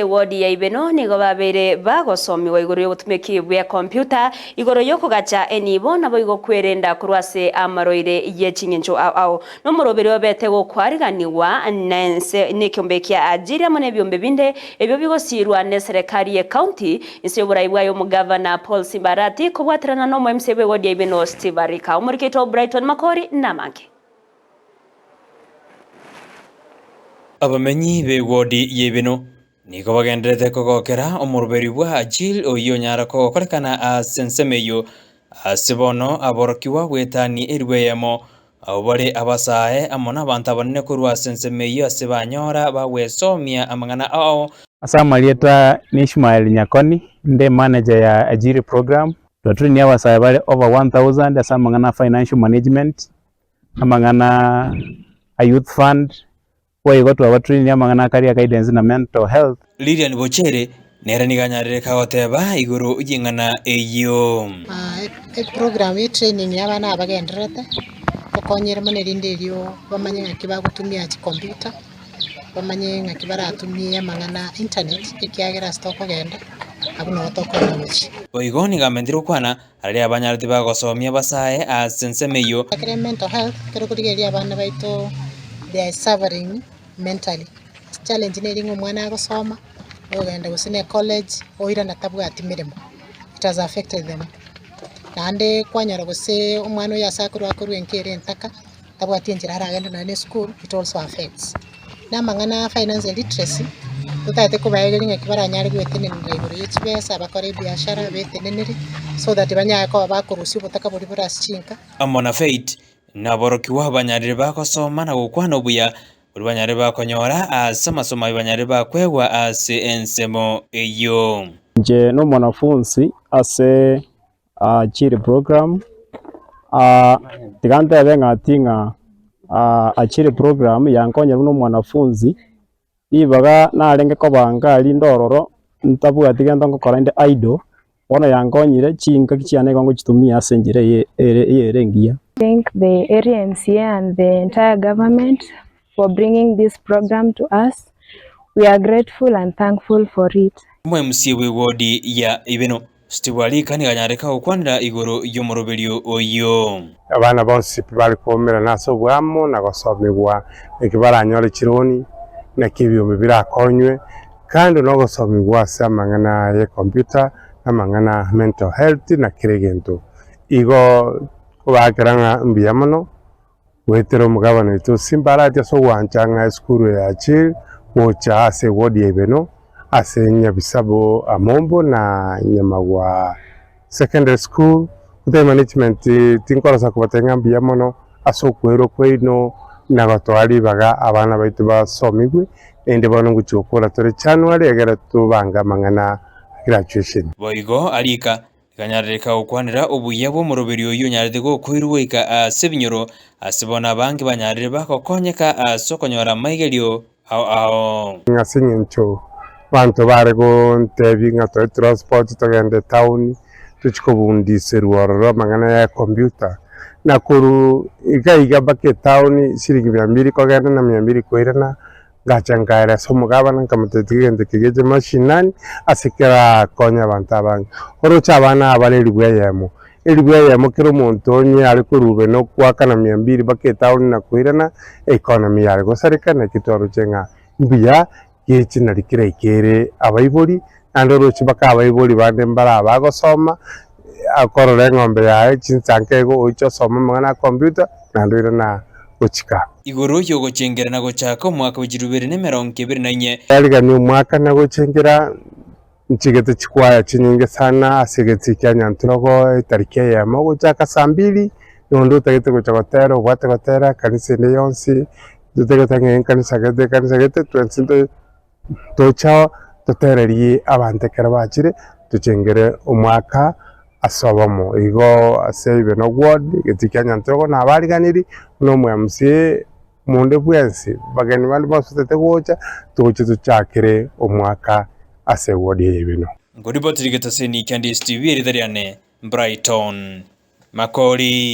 Wadi ya Ibeno nigo babere bagosomiwa iguru y'obutumiki bwa computer iguru y'okugacha enibo nabo igo kwerenda kurwase amaroire y'ekinyencho ao no murobere obete gokwariganiwa nense nikyombe kya Ajiry mone byombe binde ebyo bigosirwa ne serikali ya county ise burayibwa yo Gavana Arati kubwatirana no MCB Wadi ya Ibeno Steve Arika umurikito Brighton Makori namanke abamenyi be Wadi ya Ibeno niko bagendrete kogokera omuruberi bwa Ajiry oyo nyara kokorekana asensemeyo asibono aborokiwa gwetani erweyemo abari abasae amona abantu abanene kurwa asensemeyo asibanyora bagwesomia amangana ao asamalieta ni Ishmael Nyakoni nde manager ya Ajiry program dotri ni abasae bale over 1000 asamangana financial management amangana a youth fund kwa igo twa batrini amangana career guidance na mental health Lilian Bochere neraniganyarire kagoteba iguru ugingana eyo program ya training y'abana abagenderete okonyera manerinderio bamanye ngakiba gutumia computer bamanye ngakibara atumia amangana internet ikiagera stock ogenda abuno otokonochi oigo nigamendiro kwana ari abanyarite bagosomia basae asensemeyo mental health kero kurigeria abana baito they are suffering mentally challenge ne ringo mwana agosoma ogenda gusine college oira natabwati mirimo it has affected them nande kwanyara guse umwana yasakuru akuru enkere entaka tabwati enjira aragenda na school it also affects namangana financial literacy tutate kubayegeri ngakibara gwetene ndeguru yitbesa bakore biashara beteneneri so that banya ko bakurusi butaka buri burashinka amona faith naborokiwa abanyarire bagosoma na gukwana obuya banyare bakonyora asamasoma banyare bakwegwa ase ensemo eyo nje no mwanafunzi ase Ajiry program tigante benga tinga Ajiry program yankonyera no mwanafunzi ibaga narenge kobanga ali ndororo ntabwa tigenda ngokora inde idle ona yankonyire chinga kichane ngo chitumia ase njire yerengia. Thank the area MCA and the entire government for bringing this program to us. We are grateful and thankful for it. MCA we Wadi ya Ibeno Steve kani ganyareka okwanira igoro y'omurobelio oyo abana bonse bali komera naso bwamo nagosomibwa ekibaranyore kironi na kibyo birakonywe kandi no gosomibwa samangana ya computer amangana mental health na kiregento igo kubakeranga mbiyamono wetero mugabana itu simbarati so wanchanga skuru ya Ajiry wocha ase Wadi ya Ibeno ase Nyabisabo Amombo na Nyamagwa secondary school kute management tinkora sakubatenga mbiyamono aso kwero kwino nagatwali baga abana baitu basomigwe ende bano guchokora tore January egera tubanga mangana graduation boigo alika kanyareka okwanira obuya bwo muroberio yo nyaride go kwirweka asebinyoro asibona bangi banyarire bakokonyeka asokonyora maigelio ao ngasinyencho bantu barego ntebi ngato transport togende town tuchikobundise ruoro mangana ya computer nakuru iga bake town siringi 200 kogenda na 200 koirana gachangaira somugabana nkamutetigende kigeje mashinani asikira konya bantabanga orocha abana abareri bweyemo eribweyemo kiro montonye ari kurube no kwakana 200 bake town na koirana economy yari gosarikana kitoro chenga mbiya yechi narikire ikere abayibori andorochi baka abayibori bande mbara bagosoma akorore ngombe yae chinsankego ocho soma mwana computer nandira na gochika igoro yo gochengera na gochaka mwaka wa 2024 aliga ni mwaka na gochengera nchigete chikwaya chinyinge sana asegeti kyanya ntrogo tariki ya mago chaka 2 nondo tagete gochakotero bwate gotera kanise ne yonsi dutegeta kanisa gete 20 tocha totereri abante karabachire tuchengere umwaka asobamo igo ase Ibeno ward getikanya ntrogo na abariganiri no MCA munde bwensi bageni bali basutete gocha tugoche tuchakire umwaka ase Wadi ya Ibeno ngodi botirigeta seni kandi Steve eridariane Brighton Makori.